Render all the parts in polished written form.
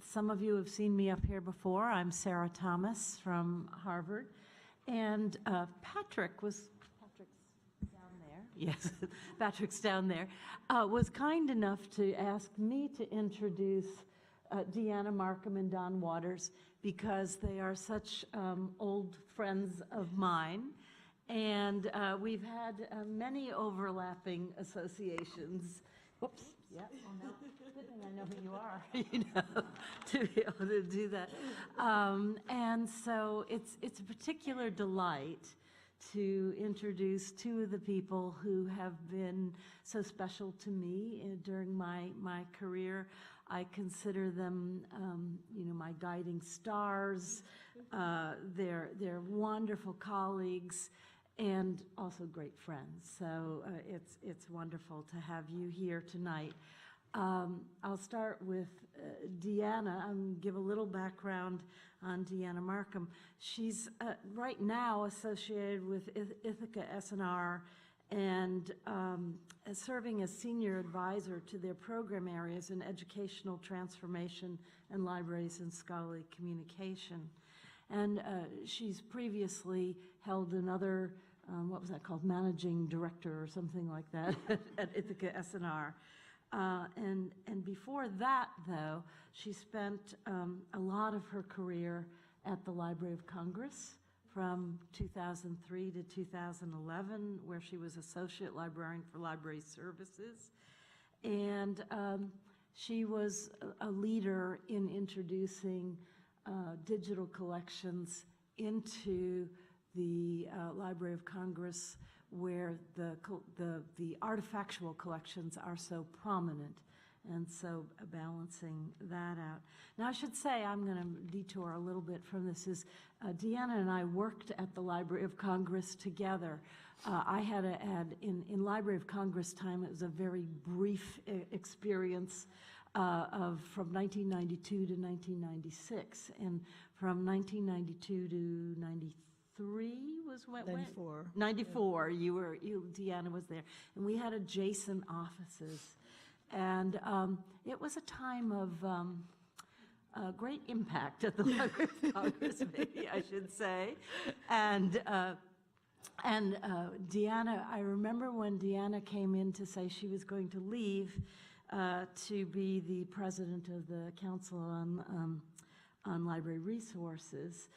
Some of you have seen me up here before. I'm Sarah Thomas from Harvard. And Patrick's down there. Yes, Patrick's down there. Was kind enough to ask me to introduce Deanna Marcum and Don Waters because they are such old friends of mine. And we've had many overlapping associations. Whoops. Yeah. Oh no. Good thing I know who you are. You know, to be able to do that. And so it's a particular delight to introduce two of the people who have been so special to me during my career. I consider them, you know, my guiding stars. They're wonderful colleagues. And also great friends. So it's wonderful to have you here tonight. I'll start with Deanna and give a little background on Deanna Marcum. She's right now associated with Ithaca S&R and serving as senior advisor to their program areas in educational transformation and libraries and scholarly communication. And she's previously held another what was that called, managing director or something like that at Ithaca S&R. And before that, though, she spent a lot of her career at the Library of Congress from 2003 to 2011, where she was Associate Librarian for Library Services. And she was a leader in introducing digital collections into the Library of Congress, where the artifactual collections are so prominent, and so balancing that out. Now, I should say, I'm going to detour a little bit from this, is Deanna and I worked at the Library of Congress together. I had in Library of Congress time, it was a very brief experience from 1992 to 1996, and from 1992 to 93 was when 94. 94. Yeah. Deanna was there, and we had adjacent offices, and it was a time of great impact at the Library of Congress, maybe I should say, and Deanna. I remember when Deanna came in to say she was going to leave to be the president of the Council on Library Resources.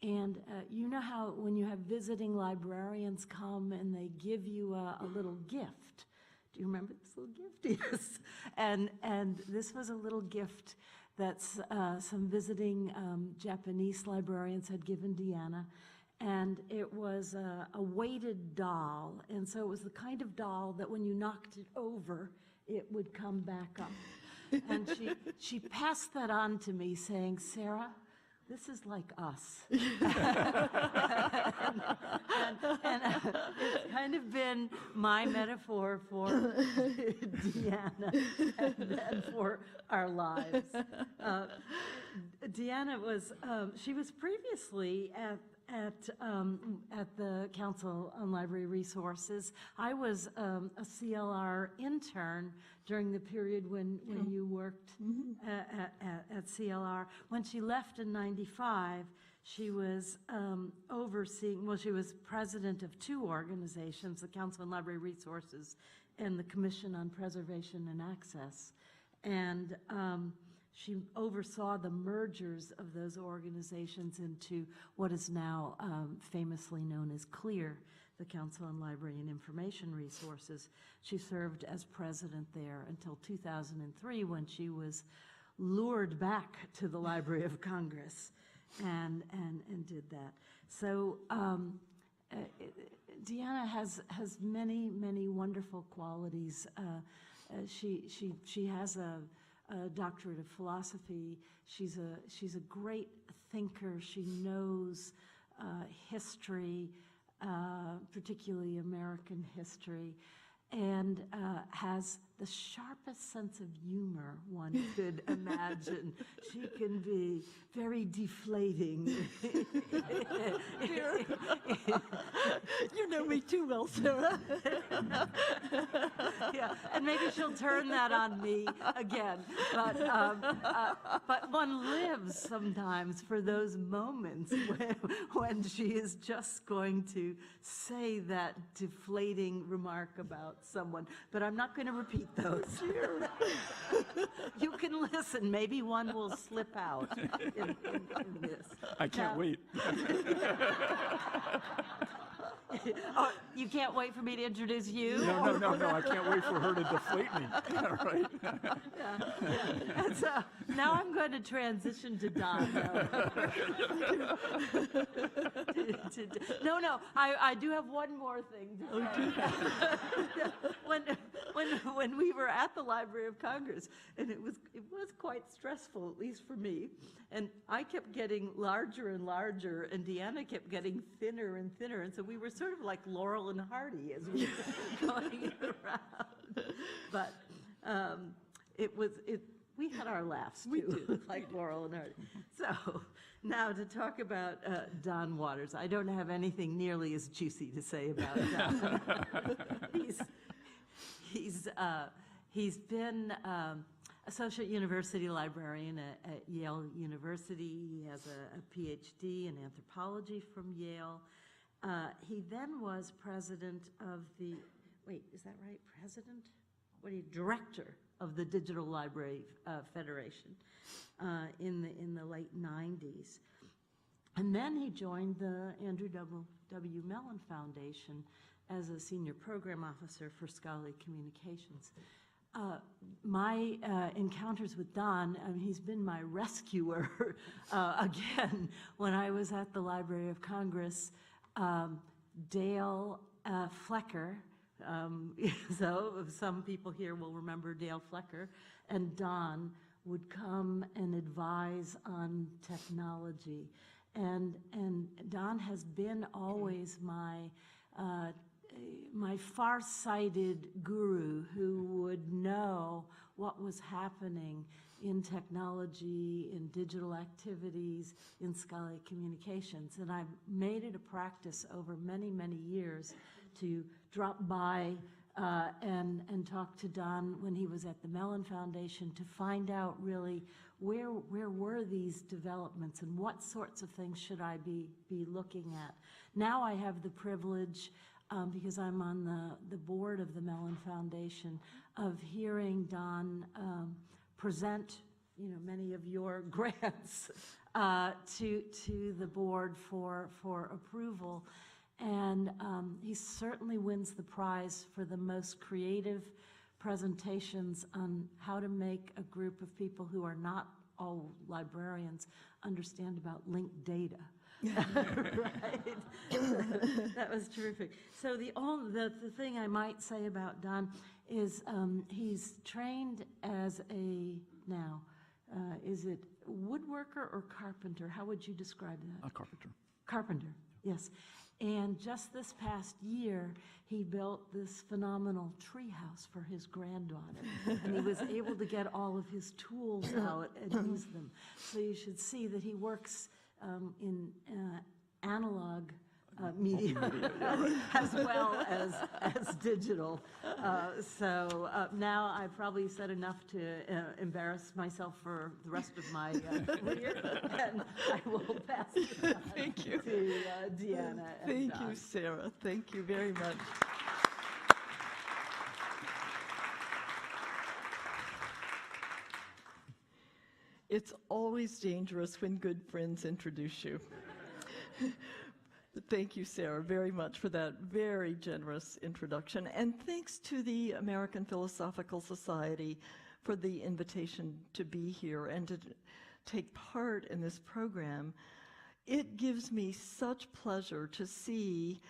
And you know how when you have visiting librarians come and they give you a little gift. Do you remember this little gift? Yes. And this was a little gift that some visiting Japanese librarians had given Deanna. And it was a weighted doll. And so it was the kind of doll that when you knocked it over, it would come back up. And she passed that on to me saying, Sarah, this is like us. and it's kind of been my metaphor for Deanna and for our lives. Deanna was, she was previously at the Council on Library Resources. I was a CLR intern during the period when you worked at CLR. When she left in '95, she was overseeing, well, she was president of two organizations, the Council on Library Resources and the Commission on Preservation and Access. And she oversaw the mergers of those organizations into what is now famously known as CLEAR, the Council on Library and Information Resources. She served as president there until 2003, when she was lured back to the Library of Congress and did that. So Deanna has many, many wonderful qualities. She has a doctorate of philosophy. She's a great thinker. She knows history, particularly American history, and has the sharpest sense of humor one could imagine. She can be very deflating. You know me too well, Sarah. Yeah, and maybe she'll turn that on me again. But one lives sometimes for those moments when she is just going to say that deflating remark about someone. But I'm not going to repeat those. You can listen. Maybe one will slip out in this. I can't wait. Oh, you can't wait for me to introduce you? No. I can't wait for her to deflate me. Right? Yeah. And so now I'm going to transition to Don. No, I do have one more thing to say. When we were at the Library of Congress, and it was quite stressful, at least for me, and I kept getting larger and larger, and Deanna kept getting thinner and thinner, and so we were sort of like Laurel and Hardy as we were going around. But we had our laughs too, We did. like Laurel and Hardy. So now to talk about Don Waters. I don't have anything nearly as juicy to say about Don. He's been Associate University Librarian at Yale University. He has a PhD in anthropology from Yale. He then was president of the, is that right? President? Director of the Digital Library Federation in the late 90s. And then he joined the Andrew W. Mellon Foundation as a senior program officer for scholarly communications. My encounters with Don, he's been my rescuer again. When I was at the Library of Congress, Dale Flecker, so some people here will remember Dale Flecker, and Don would come and advise on technology. And Don has been always my far-sighted guru who would know what was happening in technology, in digital activities, in scholarly communications. And I've made it a practice over many, many years to drop by and talk to Don when he was at the Mellon Foundation to find out really where were these developments and what sorts of things should I be looking at. Now I have the privilege, because I'm on the board of the Mellon Foundation, of hearing Don present, many of your grants to the board for approval. And he certainly wins the prize for the most creative presentations on how to make a group of people who are not all librarians understand about linked data. Right? That was terrific. So the thing I might say about Don is he's trained as is it woodworker or carpenter? How would you describe that? A carpenter. Carpenter, yes. And just this past year, he built this phenomenal treehouse for his granddaughter. And he was able to get all of his tools out and use them. So you should see that he works in analog media as well as digital. So now I've probably said enough to embarrass myself for the rest of my career, and I will pass it on Thank you. to Deanna. Thank you, Sarah. Thank you very much. It's always dangerous when good friends introduce you. Thank you, Sarah, very much for that very generous introduction. And thanks to the American Philosophical Society for the invitation to be here and to take part in this program. It gives me such pleasure to see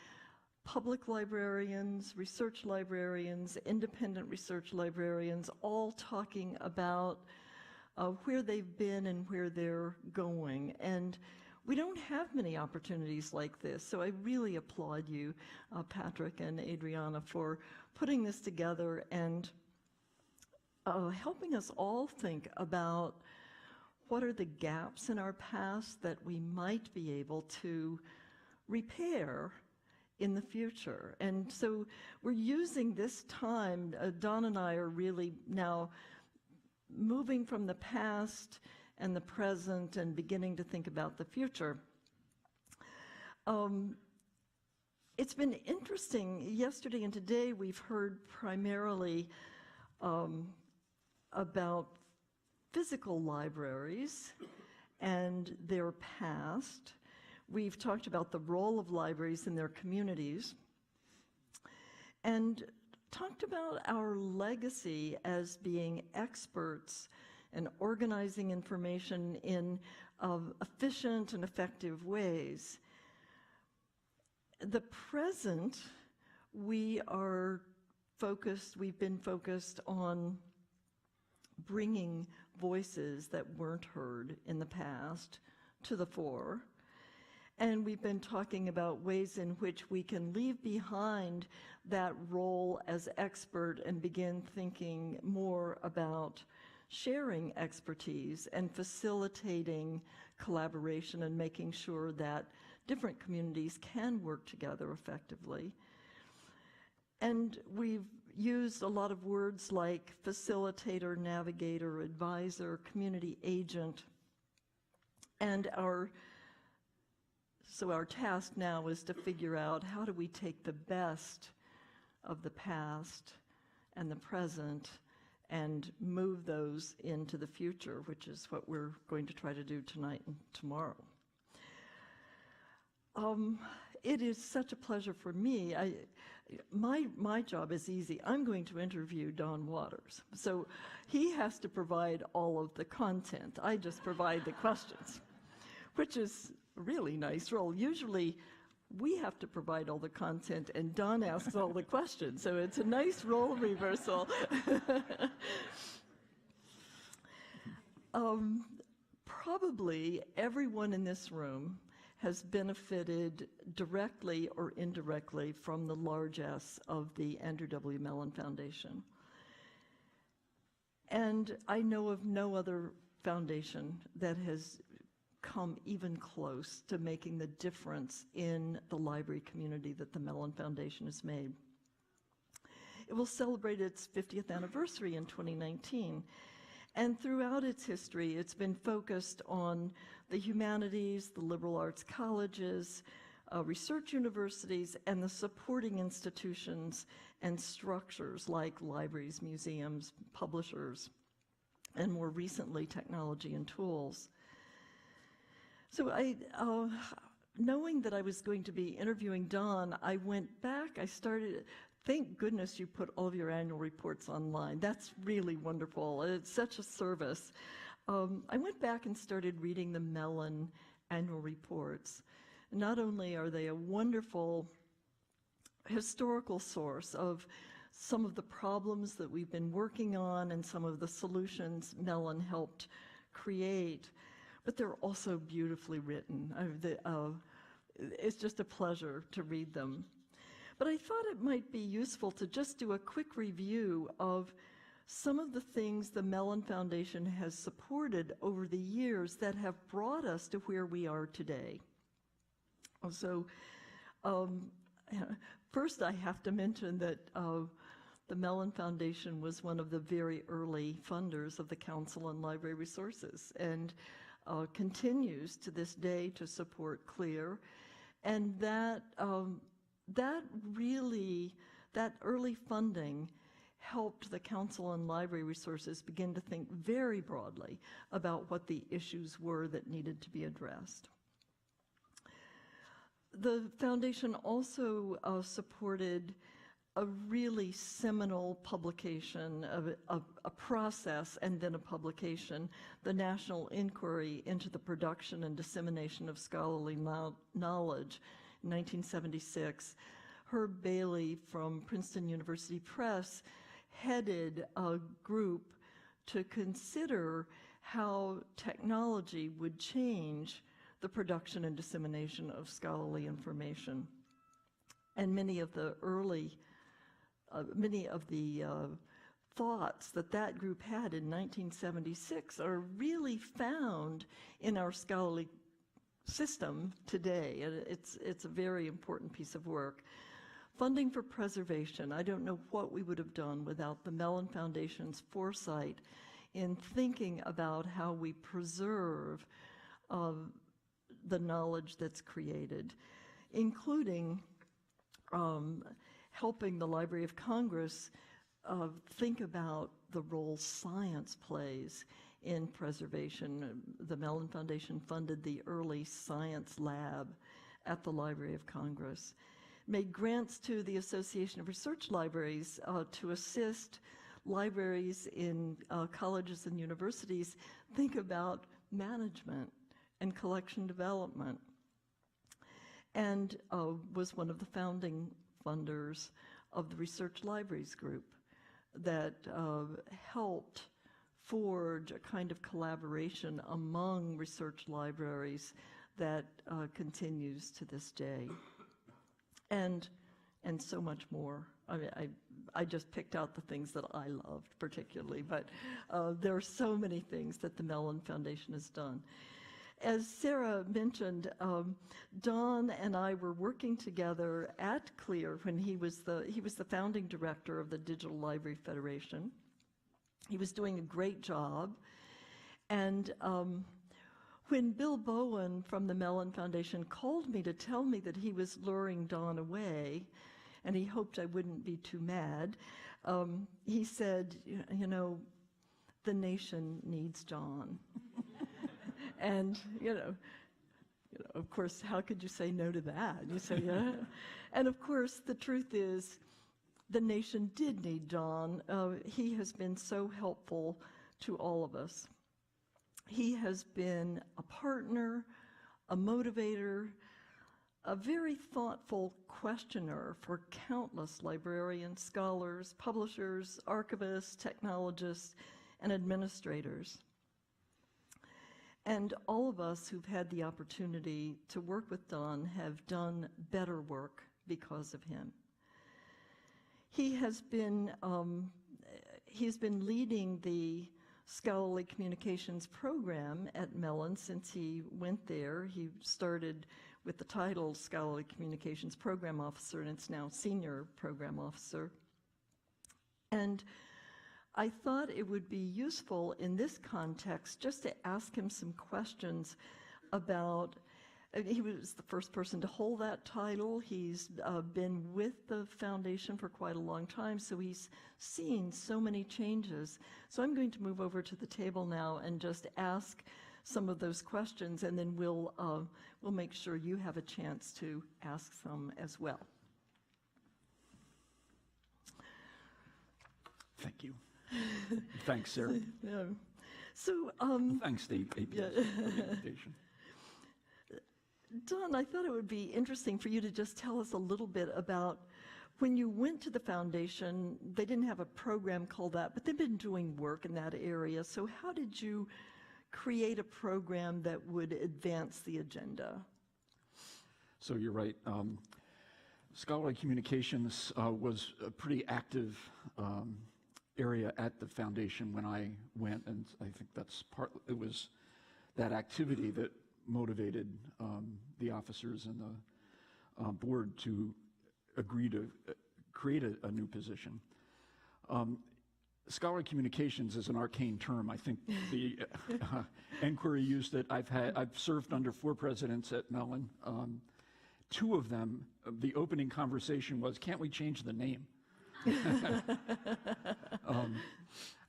public librarians, research librarians, independent research librarians, all talking about where they've been and where they're going. And we don't have many opportunities like this, so I really applaud you, Patrick and Adriana, for putting this together and helping us all think about what are the gaps in our past that we might be able to repair in the future. And so we're using this time, Don and I are really now moving from the past and the present and beginning to think about the future. It's been interesting. Yesterday and today we've heard primarily about physical libraries and their past. We've talked about the role of libraries in their communities and talked about our legacy as being experts and organizing information in efficient and effective ways. The present, we've been focused on bringing voices that weren't heard in the past to the fore. And we've been talking about ways in which we can leave behind that role as expert and begin thinking more about sharing expertise and facilitating collaboration and making sure that different communities can work together effectively. And we've used a lot of words like facilitator, navigator, advisor, community agent. And our task now is to figure out how do we take the best of the past and the present and move those into the future, which is what we're going to try to do tonight and tomorrow. It is such a pleasure for me. My job is easy. I'm going to interview Don Waters. So he has to provide all of the content. I just provide the questions, which is a really nice role. Usually we have to provide all the content and Don asks all the questions. So it's a nice role reversal. Probably everyone in this room has benefited directly or indirectly from the largesse of the Andrew W. Mellon Foundation. And I know of no other foundation that has come even close to making the difference in the library community that the Mellon Foundation has made. It will celebrate its 50th anniversary in 2019. And throughout its history, it's been focused on the humanities, the liberal arts colleges, research universities, and the supporting institutions and structures like libraries, museums, publishers, and more recently, technology and tools. So knowing that I was going to be interviewing Don, I went back, thank goodness you put all of your annual reports online. That's really wonderful. It's such a service. I went back and started reading the Mellon annual reports. Not only are they a wonderful historical source of some of the problems that we've been working on and some of the solutions Mellon helped create, but they're also beautifully written. It's just a pleasure to read them. But I thought it might be useful to just do a quick review of some of the things the Mellon Foundation has supported over the years that have brought us to where we are today. So first I have to mention that the Mellon Foundation was one of the very early funders of the Council on Library Resources and continues to this day to support CLEAR. And that early funding helped the Council on Library Resources begin to think very broadly about what the issues were that needed to be addressed. The foundation also supported a really seminal publication of a process and then a publication, the National Inquiry into the Production and Dissemination of Scholarly Knowledge, in 1976. Herb Bailey from Princeton University Press headed a group to consider how technology would change the production and dissemination of scholarly information. And many of the thoughts that that group had in 1976 are really found in our scholarly system today. And it's a very important piece of work. Funding for preservation. I don't know what we would have done without the Mellon Foundation's foresight in thinking about how we preserve the knowledge that's created, including helping the Library of Congress think about the role science plays in preservation. The Mellon Foundation funded the early science lab at the Library of Congress, made grants to the Association of Research Libraries to assist libraries in colleges and universities think about management and collection development, and was one of the founding funders of the Research Libraries Group that helped forge a kind of collaboration among research libraries that continues to this day, and so much more. I mean, I just picked out the things that I loved particularly, but there are so many things that the Mellon Foundation has done. As Sarah mentioned, Don and I were working together at CLEAR when he was the founding director of the Digital Library Federation. He was doing a great job, and when Bill Bowen from the Mellon Foundation called me to tell me that he was luring Don away, and he hoped I wouldn't be too mad, he said, you know, the nation needs John. And, you know, of course, how could you say no to that? You say, yeah. And of course, the truth is, the nation did need John. He has been so helpful to all of us. He has been a partner, a motivator, a very thoughtful questioner for countless librarians, scholars, publishers, archivists, technologists, and administrators. And all of us who've had the opportunity to work with Don have done better work because of him. He's been leading the scholarly communications program at Mellon since he went there. He started with the title Scholarly Communications Program Officer, and it's now Senior Program Officer. And I thought it would be useful in this context just to ask him some questions about, he was the first person to hold that title. He's been with the foundation for quite a long time, so he's seen so many changes. So I'm going to move over to the table now and just ask some of those questions, and then we'll make sure you have a chance to ask some as well. Thank you. Thanks, Sarah. Yeah. So, Thanks, the APS, for the invitation. Don, I thought it would be interesting for you to just tell us a little bit about when you went to the foundation. They didn't have a program called that, but they've been doing work in that area. So how did you create a program that would advance the agenda? So you're right. Scholarly communications was a pretty active area at the foundation when I went, and I think it was that activity that motivated the officers and the board to agree to create a new position. Scholarly communications is an arcane term. I think the inquiry used it. I've served under 4 presidents at Mellon. 2 of them, the opening conversation was, can't we change the name?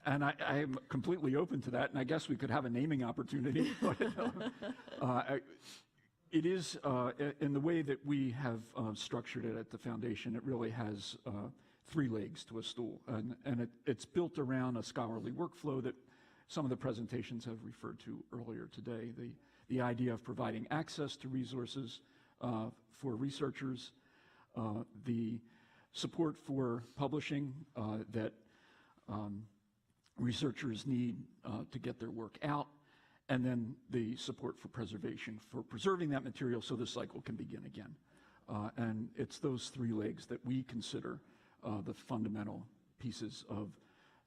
And I am completely open to that, and I guess we could have a naming opportunity. But it is, in the way that we have structured it at the foundation, it really has 3 legs to a stool. And it's built around a scholarly workflow that some of the presentations have referred to earlier today. The idea of providing access to resources for researchers, the support for publishing that researchers need to get their work out, and then the support for preservation, for preserving that material so the cycle can begin again. And it's those 3 legs that we consider the fundamental pieces of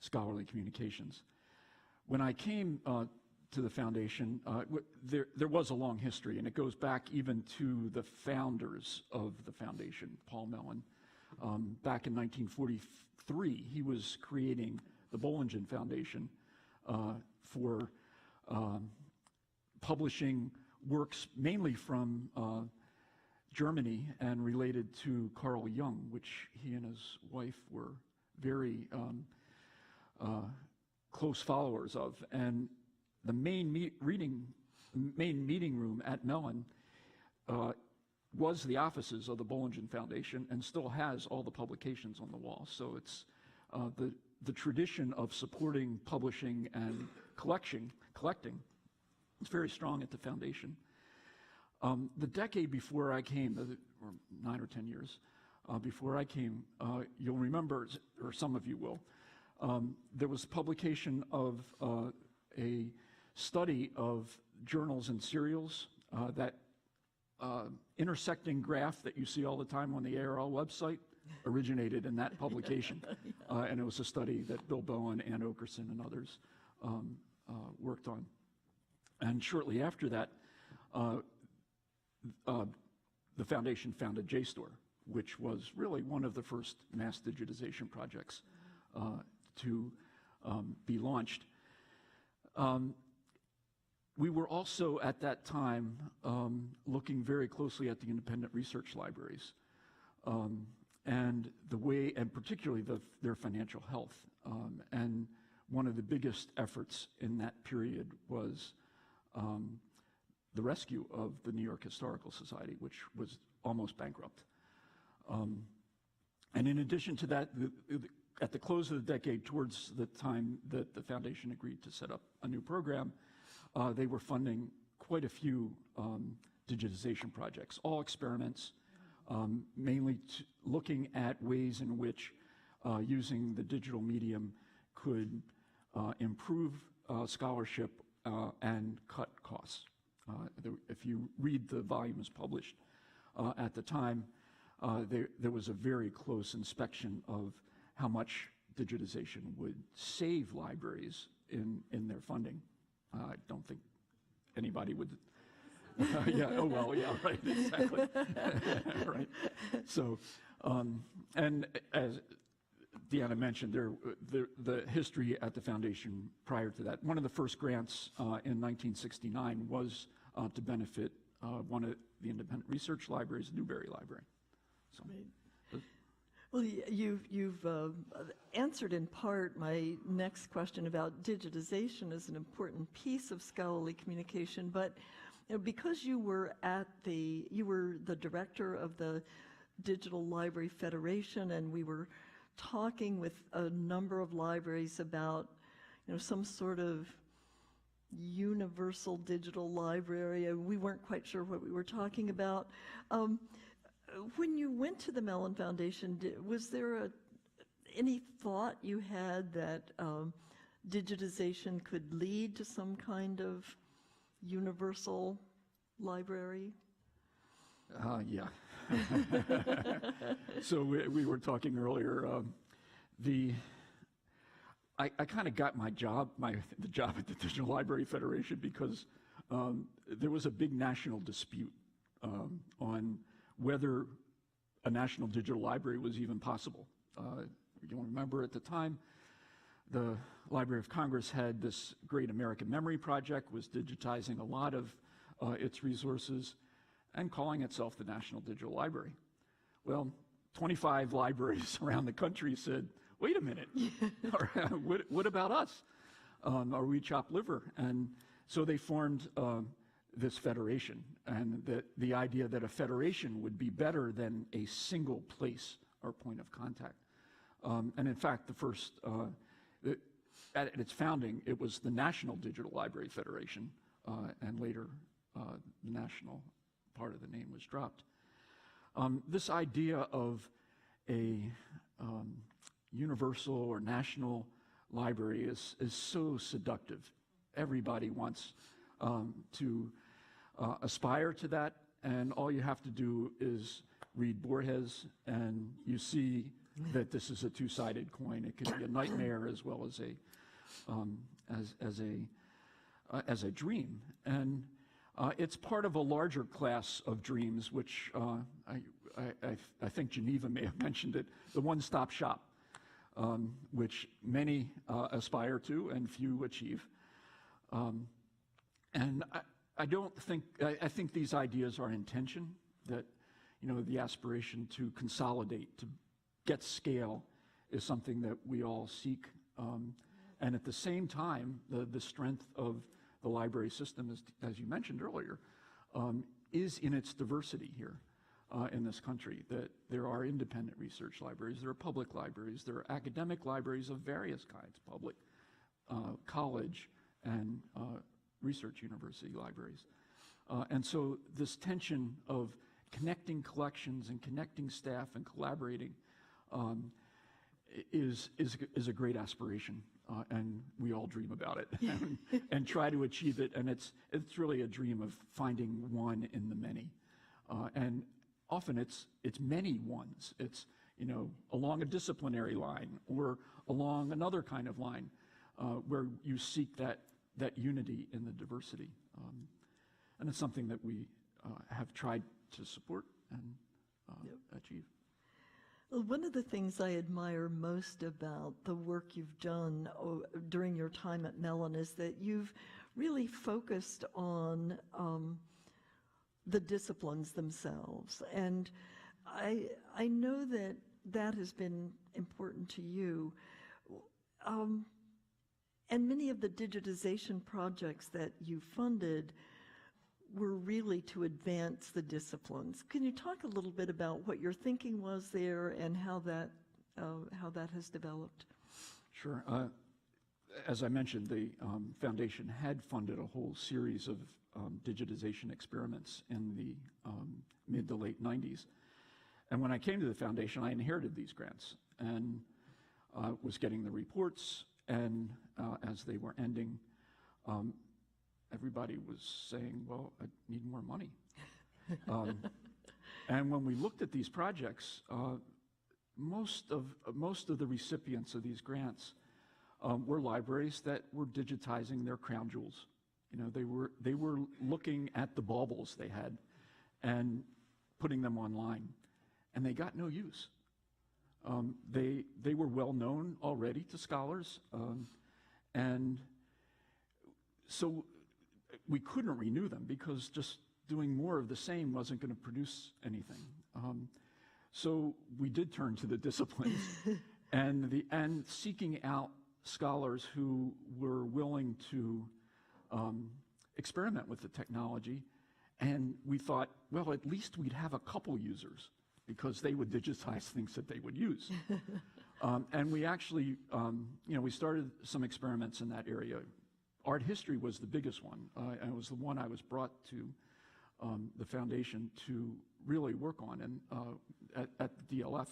scholarly communications. When I came to the foundation, there was a long history, and it goes back even to the founders of the foundation, Paul Mellon. Back in 1943, he was creating the Bollingen Foundation for publishing works mainly from Germany and related to Carl Jung, which he and his wife were very close followers of. And the main meeting room at Mellon was the offices of the Bollingen Foundation and still has all the publications on the wall. So it's the tradition of supporting publishing and collecting is very strong at the foundation. The decade before I came, or 9 or 10 years before I came, you'll remember, or some of you will, there was publication of a study of journals and serials. That intersecting graph that you see all the time on the ARL website originated in that publication. And it was a study that Bill Bowen, Ann Okerson, and others worked on. And shortly after that, the foundation founded JSTOR, which was really one of the first mass digitization projects to be launched. We were also at that time looking very closely at the independent research libraries and the way, and particularly their financial health. And one of the biggest efforts in that period was the rescue of the New York Historical Society, which was almost bankrupt. And in addition to that, at the close of the decade, towards the time that the foundation agreed to set up a new program, they were funding quite a few digitization projects, all experiments, mainly looking at ways in which using the digital medium could improve scholarship and cut costs. If you read the volumes published at the time, there was a very close inspection of how much digitization would save libraries in their funding. I don't think anybody would. Yeah. Oh well. Yeah. Right. Exactly. Right. So, and as Deanna mentioned, the history at the foundation prior to that. One of the first grants in 1969 was to benefit one of the independent research libraries, the Newberry Library. So. Right. Well, you've answered in part my next question about digitization as an important piece of scholarly communication, but because you were the director of the Digital Library Federation, and we were talking with a number of libraries about, some sort of universal digital library, and we weren't quite sure what we were talking about. When you went to the Mellon Foundation, was there any thought you had that digitization could lead to some kind of universal library? Yeah. So we were talking earlier. I kind of got the job at the Digital Library Federation because there was a big national dispute on whether a national digital library was even possible. You'll remember at the time, the Library of Congress had this great American Memory Project, was digitizing a lot of its resources and calling itself the National Digital Library. Well, 25 libraries around the country said, wait a minute, what about us? Are we chopped liver? And so they formed this federation, and the idea that a federation would be better than a single place or point of contact. And in fact, the first, at its founding, it was the National Digital Library Federation, and later the national part of the name was dropped. This idea of a universal or national library is so seductive. Everybody wants to aspire to that, and all you have to do is read Borges, and you see that this is a two-sided coin. It could be a nightmare as well as a dream. And it's part of a larger class of dreams, which I think Geneva may have mentioned it, the one-stop shop, which many aspire to and few achieve. And I think these ideas are in tension, that, the aspiration to consolidate, to get scale is something that we all seek. And at the same time, the strength of the library system, as you mentioned earlier, is in its diversity here in this country, that there are independent research libraries, there are public libraries, there are academic libraries of various kinds, public, college, and research university libraries. And so this tension of connecting collections and connecting staff and collaborating is a great aspiration, and we all dream about it and try to achieve it. And it's really a dream of finding one in the many, and often it's many ones. It's along a disciplinary line or along another kind of line where you seek that unity in the diversity, and it's something that we have tried to support and achieve. Well, one of the things I admire most about the work you've done during your time at Mellon is that you've really focused on the disciplines themselves. And I know that has been important to you. And many of the digitization projects that you funded were really to advance the disciplines. Can you talk a little bit about what your thinking was there and how that has developed? Sure. As I mentioned, the foundation had funded a whole series of digitization experiments in the mid to late 90s. And when I came to the foundation, I inherited these grants and was getting the reports, and as they were ending, everybody was saying, well, I need more money. And when we looked at these projects, most of the recipients of these grants were libraries that were digitizing their crown jewels. They were looking at the baubles they had and putting them online, and they got no use. They were well known already to scholars, and so we couldn't renew them because just doing more of the same wasn't going to produce anything. So we did turn to the disciplines and seeking out scholars who were willing to experiment with the technology. And we thought, well, at least we'd have a couple users because they would digitize things that they would use. And we actually, we started some experiments in that area. Art history was the biggest one, and it was the one I was brought to the foundation to really work on. And at the DLF,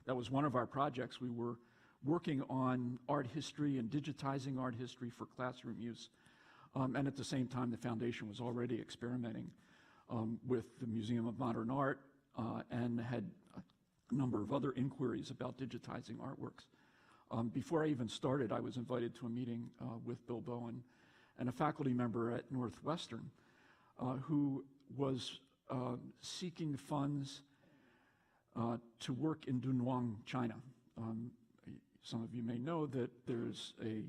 that was one of our projects. We were working on art history and digitizing art history for classroom use. And at the same time, the foundation was already experimenting with the Museum of Modern Art and had a number of other inquiries about digitizing artworks. Before I even started, I was invited to a meeting with Bill Bowen and a faculty member at Northwestern who was seeking funds to work in Dunhuang, China. Some of you may know that there's a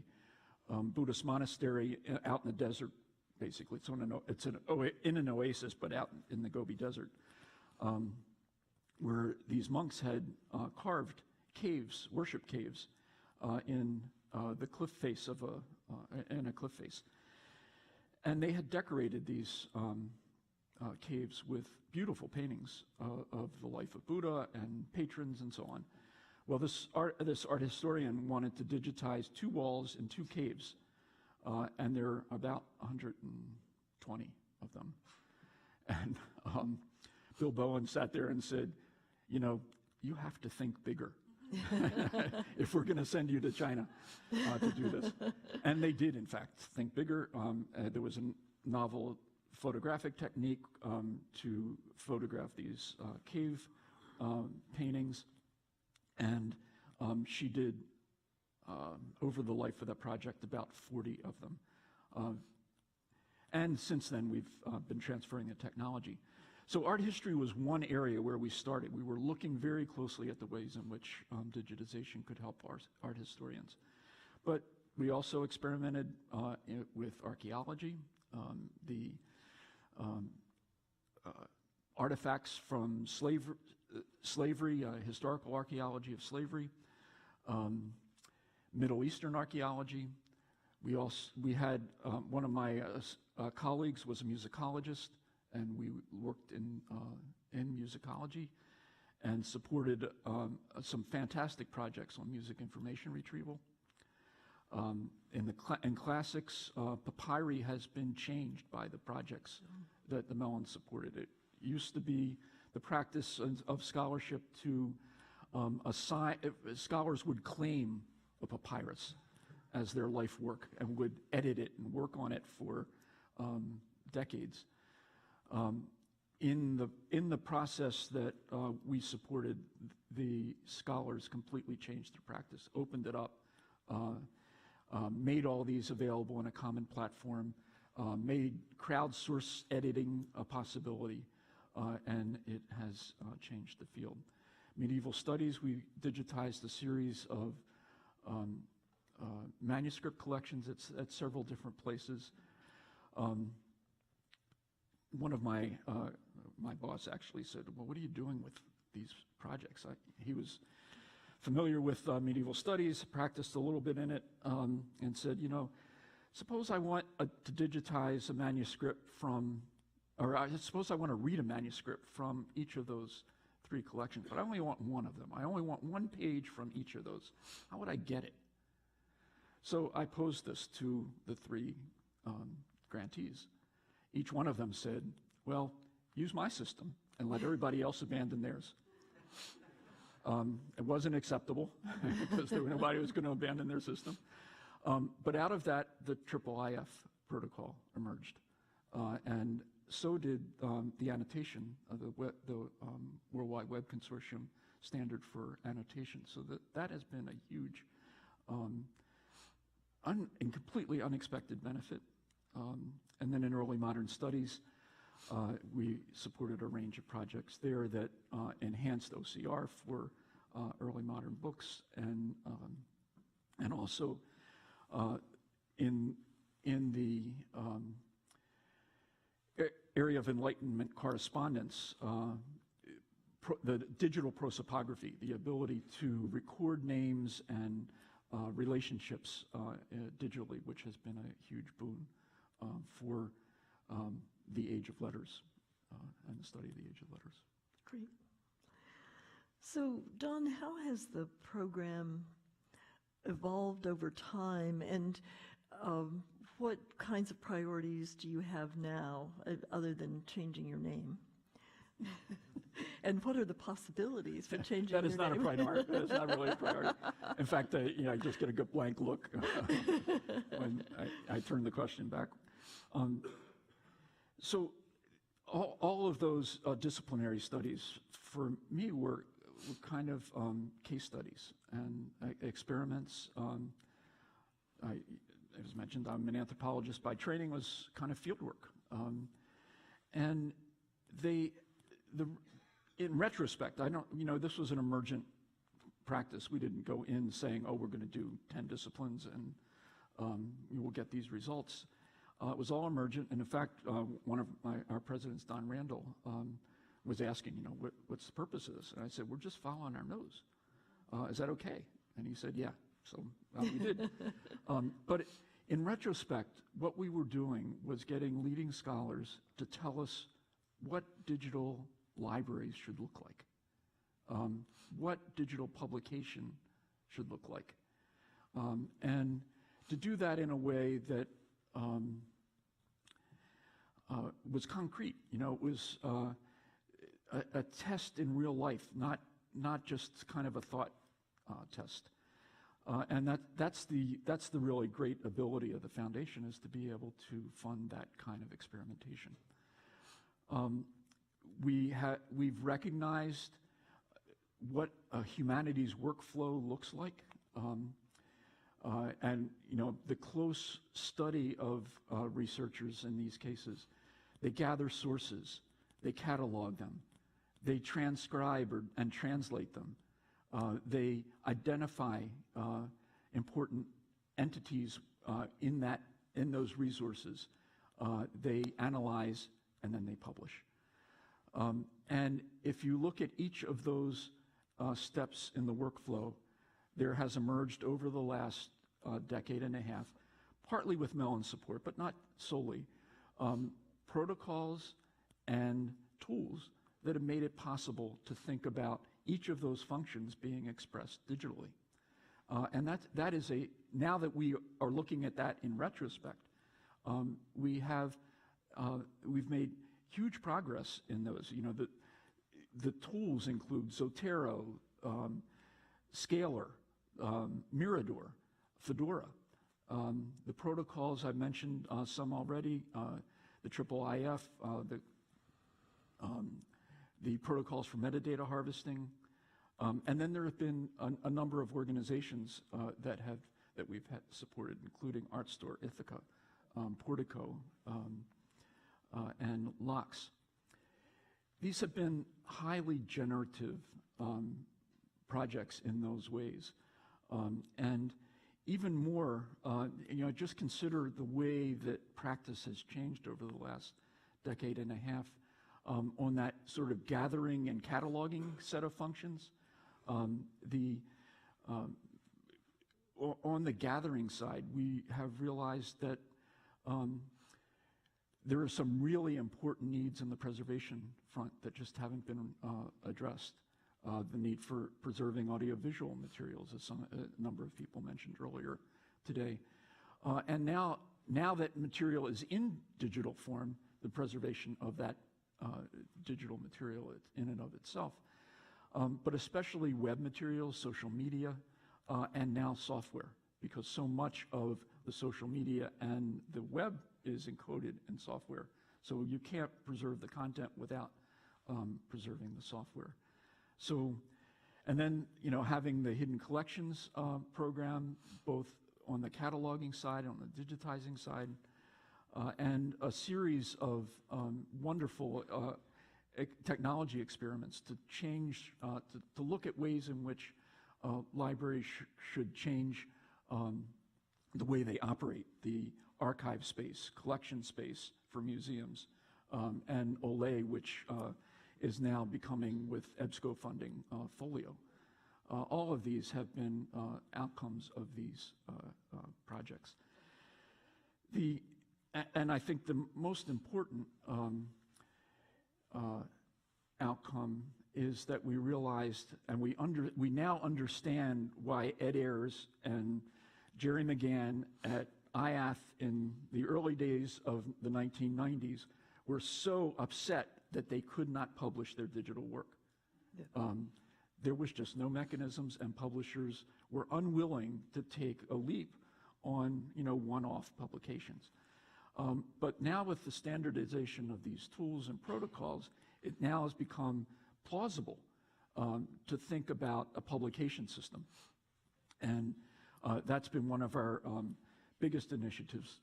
Buddhist monastery out in the desert, basically. It's in an oasis, but out in the Gobi Desert, where these monks had carved caves, worship caves, in the cliff face of a cliff face. And they had decorated these caves with beautiful paintings of the life of Buddha and patrons and so on. Well, this art historian wanted to digitize 2 walls in 2 caves, and there are about 120 of them. And Bill Bowen sat there and said, you have to think bigger if we're going to send you to China to do this. And they did, in fact, think bigger. There was a novel photographic technique to photograph these cave paintings. And She did, over the life of that project, about 40 of them. And since then, we've been transferring the technology. So art history was one area where we started. We were looking very closely at the ways in which digitization could help art historians. But we also experimented with archaeology, the artifacts from slavery, historical archaeology of slavery, Middle Eastern archaeology. We had one of my colleagues was a musicologist, and we worked in musicology and supported some fantastic projects on music information retrieval. In classics, papyri has been changed by the projects that the Mellon supported. It used to be the practice of scholarship to scholars would claim a papyrus as their life work and would edit it and work on it for decades. In the process that we supported, the scholars completely changed their practice, opened it up, made all these available in a common platform, made crowdsource editing a possibility, and it has changed the field. Medieval studies, we digitized a series of manuscript collections at several different places. One of my boss actually said, well, what are you doing with these projects? He was familiar with medieval studies, practiced a little bit in it, and said, suppose I want to digitize a manuscript suppose I want to read a manuscript from each of those 3 collections, but I only want one of them. I only want one page from each of those. How would I get it? So I posed this to the 3 grantees. Each one of them said, well, use my system and let everybody else abandon theirs. It wasn't acceptable because nobody was going to abandon their system. But out of that, the IIIF protocol emerged. And so did the annotation, the World Wide Web Consortium standard for annotation. So that has been a huge and completely unexpected benefit. And then in early modern studies, we supported a range of projects there that enhanced OCR for early modern books, and also in the area of Enlightenment correspondence, the digital prosopography, the ability to record names and relationships digitally, which has been a huge boon for the age of letters and the study of the age of letters. Great. So, Don, how has the program evolved over time, and what kinds of priorities do you have now, other than changing your name? And what are the possibilities for changing your name? That is not a priority. That is not really a priority. In fact, I just get a good blank look when I turn the question back. So all of those disciplinary studies, for me, were kind of case studies and experiments. As mentioned, I'm an anthropologist by training, was kind of field work. And in retrospect, this was an emergent practice. We didn't go in saying, oh, we're going to do 10 disciplines and we will get these results. It was all emergent. And in fact, one of our presidents, Don Randall, was asking, what's the purpose of this? And I said, we're just following our nose. Is that okay? And he said, yeah. So we did. But in retrospect, what we were doing was getting leading scholars to tell us what digital libraries should look like, what digital publication should look like, and to do that in a way that was concrete. It was a test in real life, not just kind of a thought test. And that's the really great ability of the foundation, is to be able to fund that kind of experimentation. We've recognized what a humanities workflow looks like. And the close study of researchers in these cases, they gather sources, they catalog them, they transcribe and translate them, they identify important entities in those resources, they analyze, and then they publish. And if you look at each of those steps in the workflow, there has emerged over the last decade and a half, partly with Mellon support, but not solely, protocols and tools that have made it possible to think about each of those functions being expressed digitally. And that is now that we are looking at that in retrospect, we've made huge progress in those. The tools include Zotero, Scalar, Mirador, Fedora. The protocols, I've mentioned some already, the IIIF, the protocols for metadata harvesting, and then there have been a number of organizations that we've supported, including ArtStore, Ithaca, Portico, and LOX. These have been highly generative projects in those ways. And even more, just consider the way that practice has changed over the last decade and a half on that sort of gathering and cataloging set of functions. On the gathering side, we have realized that there are some really important needs in the preservation front that just haven't been addressed. The need for preserving audiovisual materials, as a number of people mentioned earlier today. And now that material is in digital form, the preservation of that digital material in and of itself, but especially web materials, social media, and now software, because so much of the social media and the web is encoded in software. So you can't preserve the content without preserving the software. So, and then, having the Hidden Collections program, both on the cataloging side and on the digitizing side, and a series of wonderful technology experiments to change, to look at ways in which libraries should change the way they operate, the archive space, collection space for museums, and OLE, which is now becoming, with EBSCO funding, Folio. All of these have been outcomes of these projects. And I think the most important outcome is that we realized, and we now understand why Ed Ayers and Jerry McGann at IAF in the early days of the 1990s were so upset that they could not publish their digital work. Yeah. There was just no mechanisms, and publishers were unwilling to take a leap on, one-off publications. But now with the standardization of these tools and protocols, it now has become plausible to think about a publication system. And that's been one of our biggest initiatives.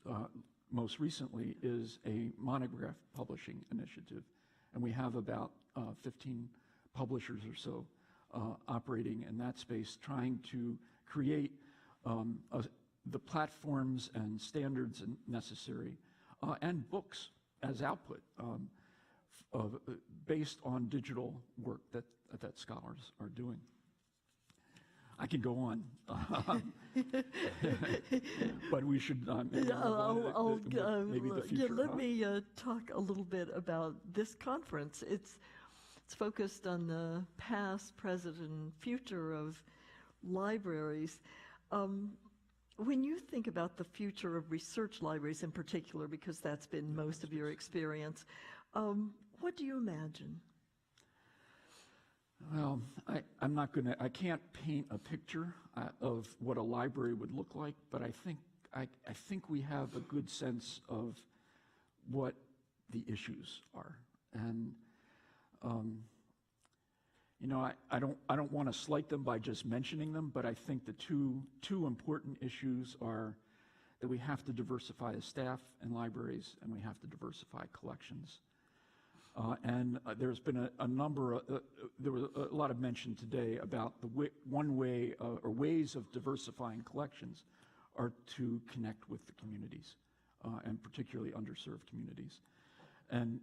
Most recently is a monograph publishing initiative. And we have about 15 publishers or so operating in that space, trying to create the platforms and standards necessary, and books as output based on digital work that scholars are doing. I can go on, but we should maybe the future. Let me talk a little bit about this conference. It's focused on the past, present, and future of libraries. When you think about the future of research libraries in particular, because that's been most of your experience, what do you imagine? Well, I can't paint a picture of what a library would look like, but I think we have a good sense of what the issues are. And I don't want to slight them by just mentioning them, but I think the two important issues are that we have to diversify the staff in libraries and we have to diversify collections. There's been there was a lot of mention today about one way or ways of diversifying collections are to connect with the communities, and particularly underserved communities. And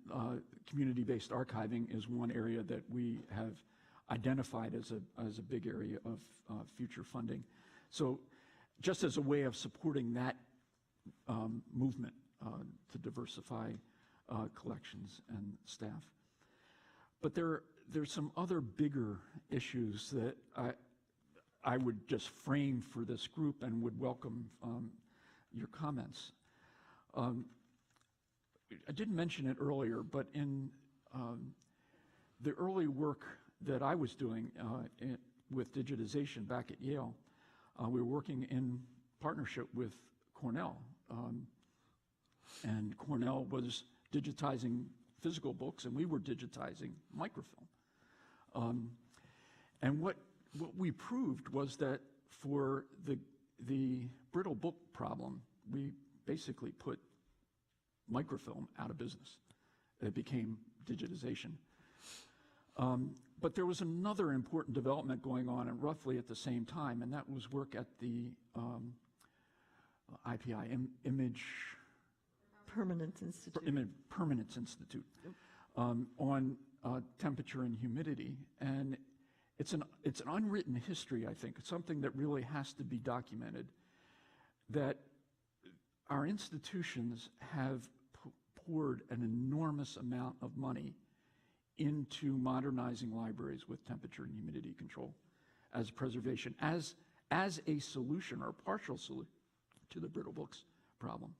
community-based archiving is one area that we have identified as a big area of future funding. So just as a way of supporting that movement to diversify collections and staff. But there's some other bigger issues that I would just frame for this group and would welcome your comments. I didn't mention it earlier, but in the early work that I was doing with digitization back at Yale, we were working in partnership with Cornell. And Cornell was digitizing physical books, and we were digitizing microfilm. And what we proved was that for the brittle book problem, we basically put microfilm out of business. It became digitization. But there was another important development going on at roughly at the same time, and that was work at the IPI, Image Permanence Institute. Permanence Institute, on temperature and humidity. And it's an unwritten history, I think. It's something that really has to be documented, that our institutions have poured an enormous amount of money into modernizing libraries with temperature and humidity control as preservation, as a solution or a partial solution to the brittle books problem.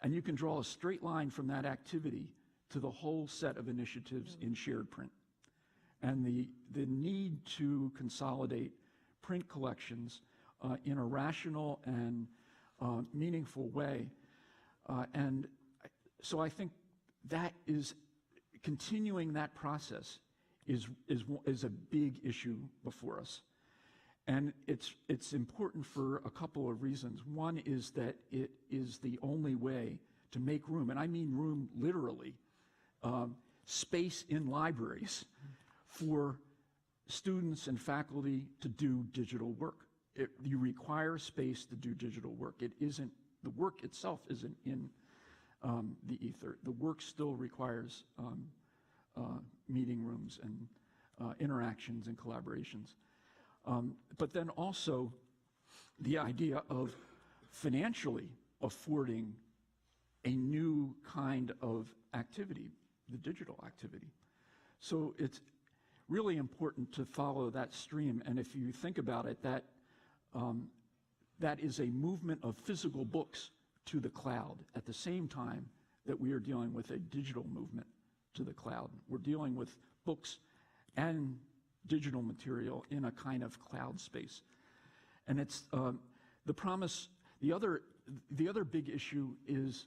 And you can draw a straight line from that activity to the whole set of initiatives in shared print. And the need to consolidate print collections in a rational and meaningful way. And so I think that is continuing that process is a big issue before us. And it's important for a couple of reasons. One is that it is the only way to make room, and I mean room literally, space in libraries for students and faculty to do digital work. You require space to do digital work. The work itself isn't in the ether. The work still requires meeting rooms and interactions and collaborations. But then also the idea of financially affording a new kind of activity, the digital activity. So it's really important to follow that stream. And if you think about it, that is a movement of physical books to the cloud at the same time that we are dealing with a digital movement to the cloud. We're dealing with books and digital material in a kind of cloud space. And it's the promise. The other big issue is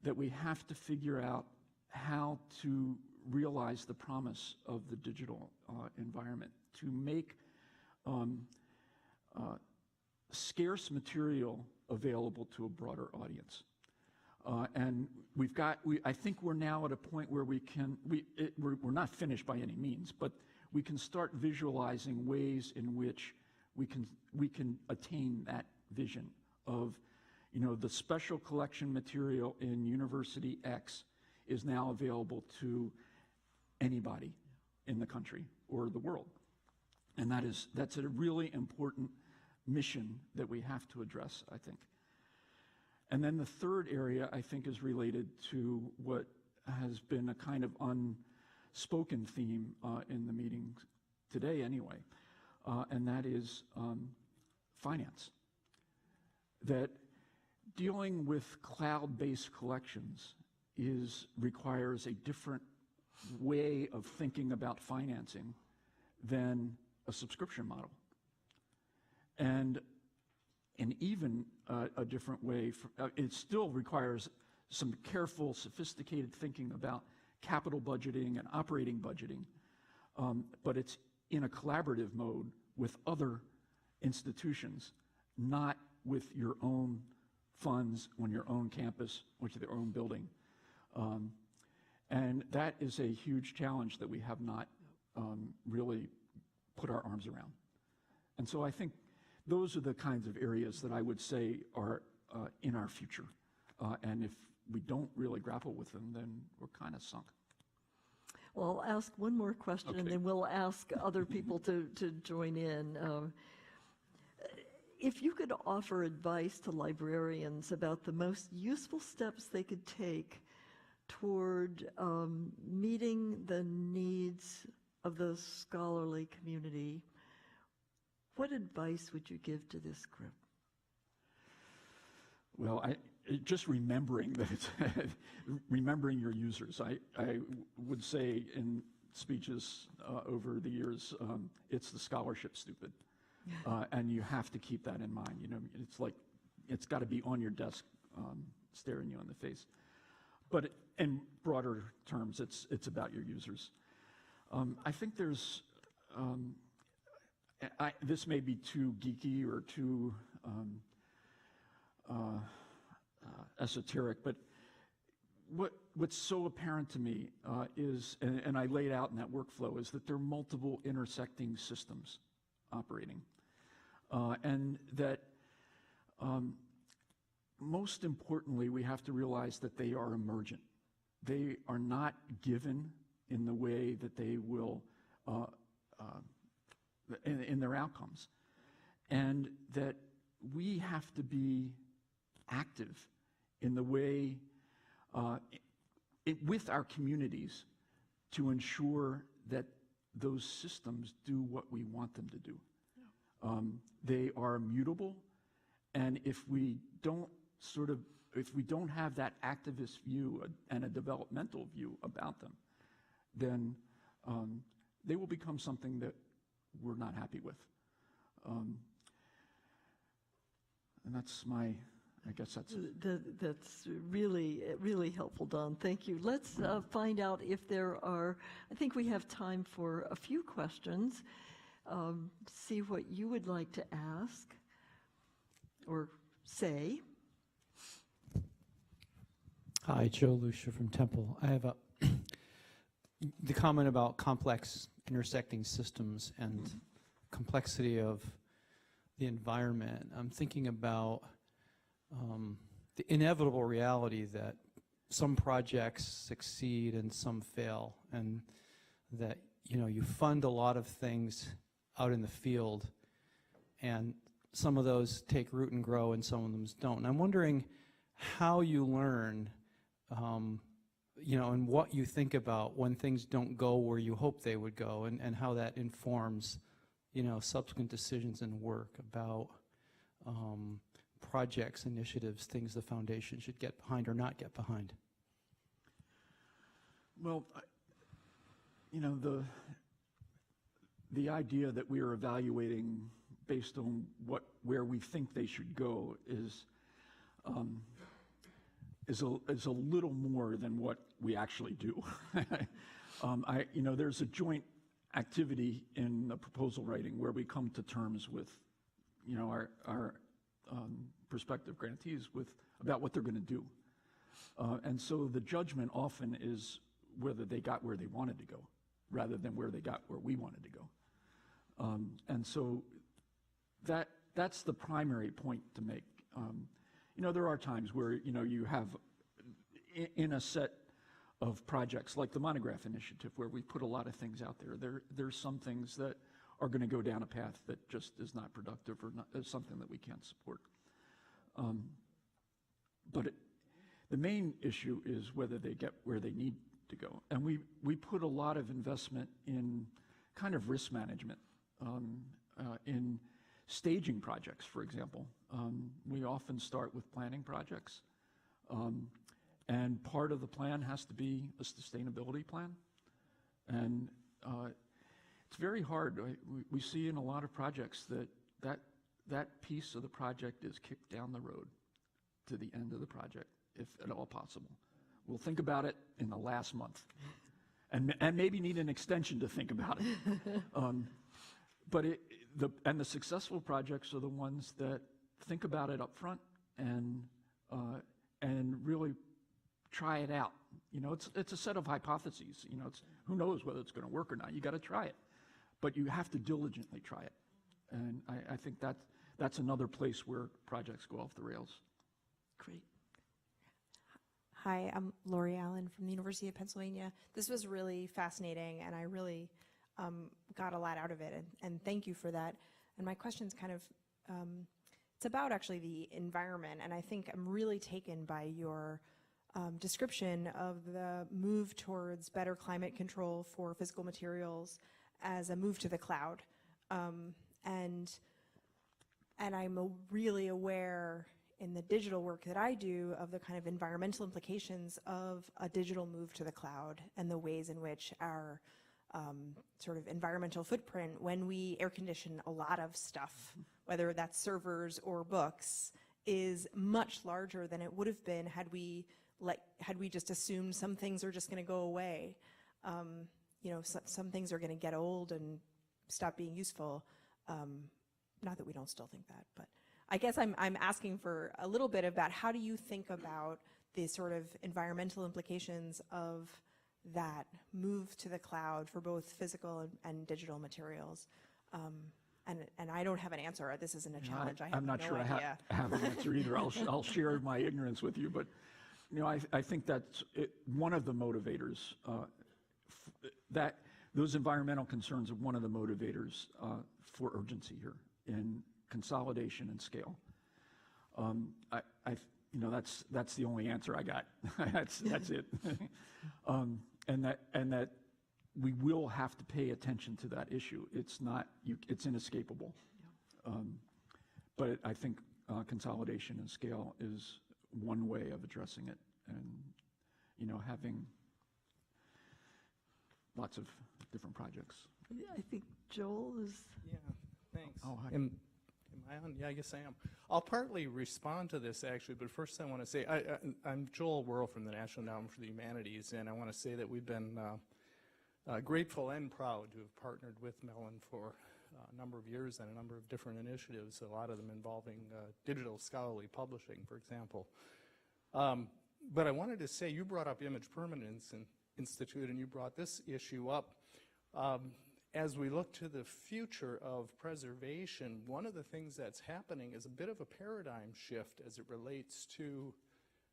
that we have to figure out how to realize the promise of the digital environment, to make scarce material available to a broader audience. And I think we're now at a point where we're not finished by any means, but we can start visualizing ways in which we can attain that vision of, the special collection material in University X is now available to anybody in the country or the world. And that's a really important mission that we have to address, I think. And then the third area, I think, is related to what has been a kind of unspoken theme in the meeting today anyway, and that is finance. That dealing with cloud-based collections requires a different way of thinking about financing than a subscription model. And even a different way, it still requires some careful, sophisticated thinking about capital budgeting and operating budgeting, but in a collaborative mode with other institutions, not with your own funds on your own campus, or to their own building. And that is a huge challenge that we have not really put our arms around. And so I think those are the kinds of areas that I would say are in our future. And if we don't really grapple with them, then we're kind of sunk. Well, I'll ask one more question, and Okay. then we'll ask other people to join in. If you could offer advice to librarians about the most useful steps they could take toward meeting the needs of the scholarly community, what advice would you give to this group? Well, just remembering that it's remembering your users. I would say in speeches over the years, it's the scholarship stupid. And you have to keep that in mind. You know, it's like, it's got to be on your desk, staring you in the face. But in broader terms, it's about your users. I think there's, this may be too geeky or too esoteric, but what's so apparent to me is, and I laid out in that workflow, is that there are multiple intersecting systems operating. And that most importantly, we have to realize that they are emergent. They are not given in the way that they will in their outcomes. And that we have to be active in the way with our communities to ensure that those systems do what we want them to do. They are mutable, and if we don't have that activist view and a developmental view about them, then they will become something that we're not happy with. And that's my, I guess that's it. That's really, really helpful, Don. Thank you. Let's find out if there are, I think we have time for a few questions. See what you would like to ask or say. Hi, Joe Lucia from Temple. I have the comment about complex intersecting systems and complexity of the environment. I'm thinking about the inevitable reality that some projects succeed and some fail, and that you fund a lot of things out in the field, and some of those take root and grow and some of them don't. And I'm wondering how you learn, and what you think about when things don't go where you hope they would go, and how that informs, subsequent decisions and work about projects, initiatives, things the foundation should get behind or not get behind. Well, the idea that we are evaluating based on where we think they should go is a little more than what we actually do. There's a joint activity in the proposal writing where we come to terms with, our prospective grantees about what they're going to do. And so the judgment often is whether they got where they wanted to go, rather than where they got where we wanted to go. And so that's the primary point to make. There are times where, you have in a set of projects like the Monograph Initiative, where we put a lot of things out there. There's some things that are going to go down a path that just is not productive or not, is something that we can't support. But the main issue is whether they get where they need to go. And we put a lot of investment in kind of risk management, in staging projects, for example. We often start with planning projects. And part of the plan has to be a sustainability plan. And it's very hard. We see in a lot of projects that piece of the project is kicked down the road to the end of the project, if at all possible. We'll think about it in the last month. and maybe need an extension to think about it. But the successful projects are the ones that think about it up front and really try it out. You know, it's a set of hypotheses. You know, who knows whether it's going to work or not. You got to try it, but you have to diligently try it. And I think that's another place where projects go off the rails. Great. Hi, I'm Lori Allen from the University of Pennsylvania. This was really fascinating, and I really got a lot out of it, and thank you for that. And my question's kind of, it's about actually the environment, and I think I'm really taken by your description of the move towards better climate control for physical materials as a move to the cloud. And I'm really aware in the digital work that I do of the kind of environmental implications of a digital move to the cloud and the ways in which our sort of environmental footprint, when we air condition a lot of stuff, whether that's servers or books, is much larger than it would have been had we just assumed some things are just going to go away. You know, some things are going to get old and stop being useful. Not that we don't still think that, but I guess I'm asking for a little bit about how do you think about the sort of environmental implications of that move to the cloud for both physical and digital materials? And I don't have an answer. This isn't a challenge. I have I'm not no sure idea. I have an answer either. I'll share my ignorance with you, but you know, I think that's one of the motivators. That those environmental concerns are one of the motivators for urgency here in consolidation and scale. You know, that's the only answer I got. that's it. And that we will have to pay attention to that issue. It's not it's inescapable. But I think consolidation and scale is one way of addressing it, and you know, having lots of different projects. Yeah, I think Joel is. Yeah, thanks. Oh, hi. Am I on? Yeah, I guess I am. I'll partly respond to this, actually, but first I want to say, I'm Joel Worrell from the National Endowment for the Humanities, and I want to say that we've been grateful and proud to have partnered with Mellon for a number of years and a number of different initiatives, a lot of them involving digital scholarly publishing, for example. But I wanted to say, you brought up Image Permanence Institute, and you brought this issue up. As we look to the future of preservation, one of the things that's happening is a bit of a paradigm shift as it relates to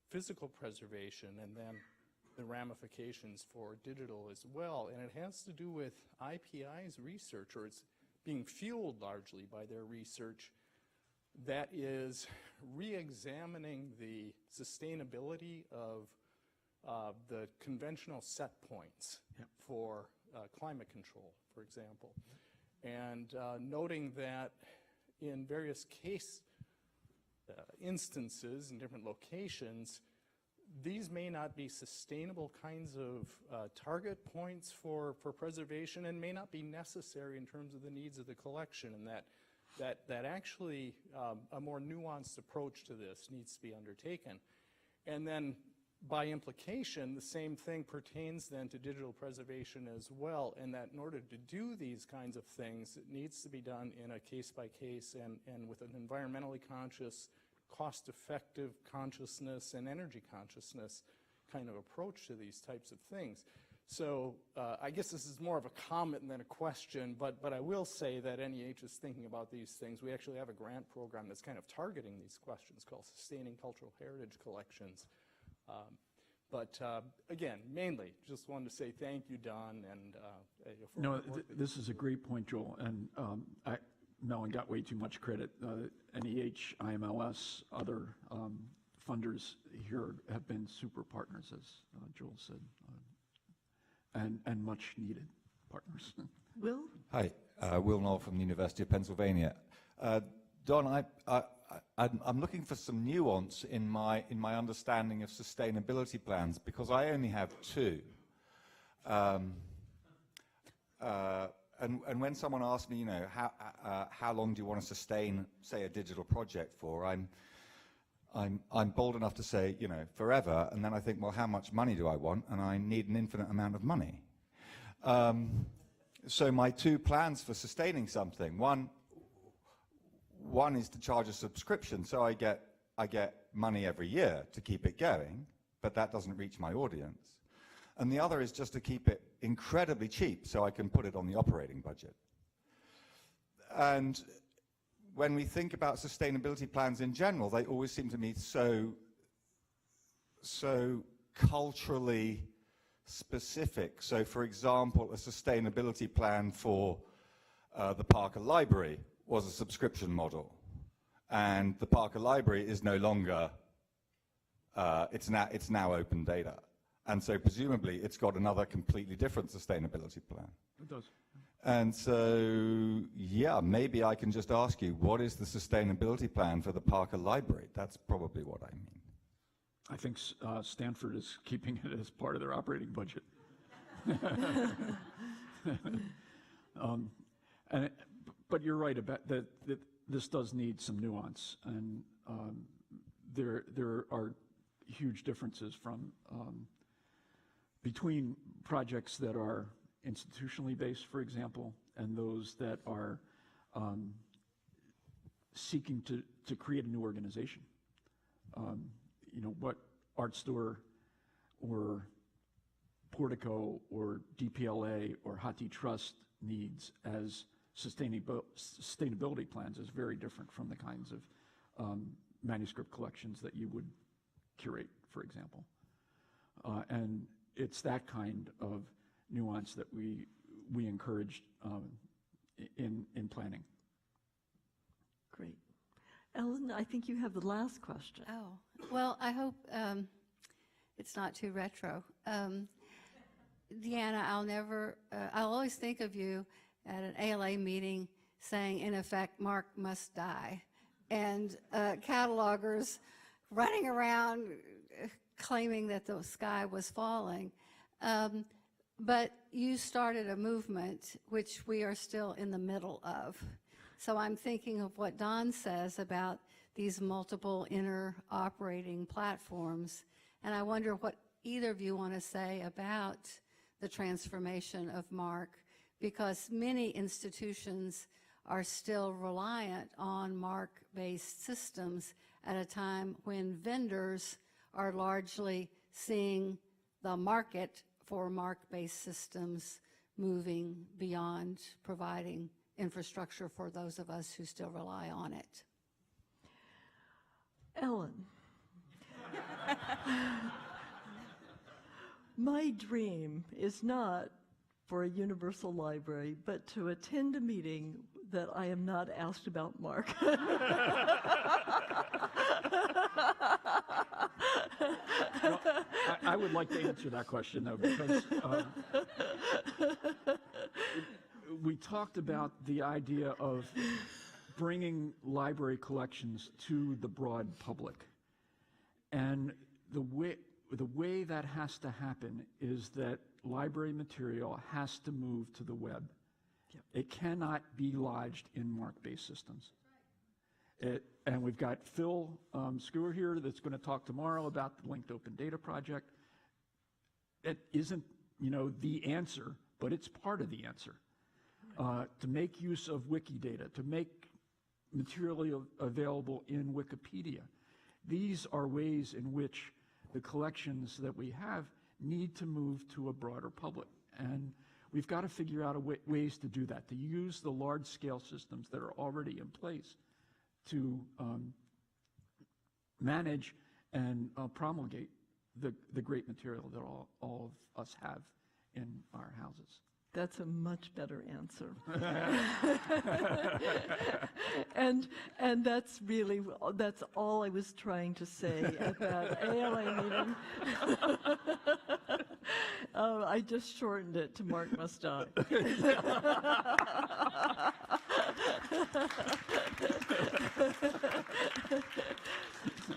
physical preservation and then the ramifications for digital as well. And it has to do with IPI's research, or it's being fueled largely by their research that is re-examining the sustainability of the conventional set points for climate control, for example, and noting that in various case instances in different locations, these may not be sustainable kinds of target points for preservation and may not be necessary in terms of the needs of the collection, and that actually a more nuanced approach to this needs to be undertaken. And then by implication, the same thing pertains then to digital preservation as well, and that in order to do these kinds of things, it needs to be done in a case-by-case and with an environmentally conscious, cost-effective consciousness and energy consciousness kind of approach to these types of things. So I guess this is more of a comment than a question, but I will say that NEH is thinking about these things. We actually have a grant program that's kind of targeting these questions called Sustaining Cultural Heritage Collections. But again, mainly, just wanted to say thank you, Don, and for No, work with this is a great point, Joel, and Mellon got way too much credit. NEH, IMLS, other funders here have been super partners, as Joel said, and much needed partners. Will? Hi, Will Knoll from the University of Pennsylvania. Don, I'm looking for some nuance in my understanding of sustainability plans, because I only have two. And when someone asks me, you know, how long do you want to sustain, say, a digital project for, I'm bold enough to say, you know, forever. And then I think, well, how much money do I want? And I need an infinite amount of money. So my two plans for sustaining something, one is to charge a subscription, so I get money every year to keep it going, but that doesn't reach my audience. And the other is just to keep it incredibly cheap so I can put it on the operating budget. And when we think about sustainability plans in general, they always seem to me so culturally specific. So for example, a sustainability plan for the Parker Library was a subscription model. And the Parker Library is no longer, it's now open data. And so presumably it's got another completely different sustainability plan. It does. And so, yeah, maybe I can just ask you, what is the sustainability plan for the Parker Library? That's probably what I mean. I think Stanford is keeping it as part of their operating budget. But you're right about that this does need some nuance, and there are huge differences between projects that are institutionally based, for example, and those that are seeking to create a new organization. You know, what Art Store or Portico or DPLA or HathiTrust needs as sustainability plans is very different from the kinds of manuscript collections that you would curate, for example. And it's that kind of nuance that we encourage in planning. Great. Ellen, I think you have the last question. Oh, well, I hope it's not too retro. Deanna, I'll always think of you at an ALA meeting saying, in effect, Mark must die. And catalogers running around claiming that the sky was falling. But you started a movement which we are still in the middle of. So I'm thinking of what Don says about these multiple interoperating platforms, and I wonder what either of you want to say about the transformation of MARC, because many institutions are still reliant on MARC-based systems at a time when vendors are largely seeing the market for MARC-based systems moving beyond providing infrastructure for those of us who still rely on it. Ellen, my dream is not for a universal library, but to attend a meeting that I am not asked about MARC. Well, I would like to answer that question, though, because we talked about the idea of bringing library collections to the broad public. And the way that has to happen is that library material has to move to the web. Yep. It cannot be lodged in MARC-based systems. And we've got Phil Skewer here that's going to talk tomorrow about the Linked Open Data Project. It isn't, the answer, but it's part of the answer. To make use of Wikidata, to make material available in Wikipedia. These are ways in which the collections that we have need to move to a broader public. And we've got to figure out ways to do that, to use the large-scale systems that are already in place to manage and promulgate the great material that all of us have in our houses. That's a much better answer. and that's all I was trying to say at that ALA meeting. I just shortened it to Mark Must Die.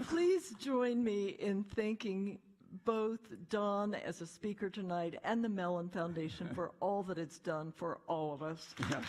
Please join me in thanking both Don as a speaker tonight and the Mellon Foundation for all that it's done for all of us. Yeah.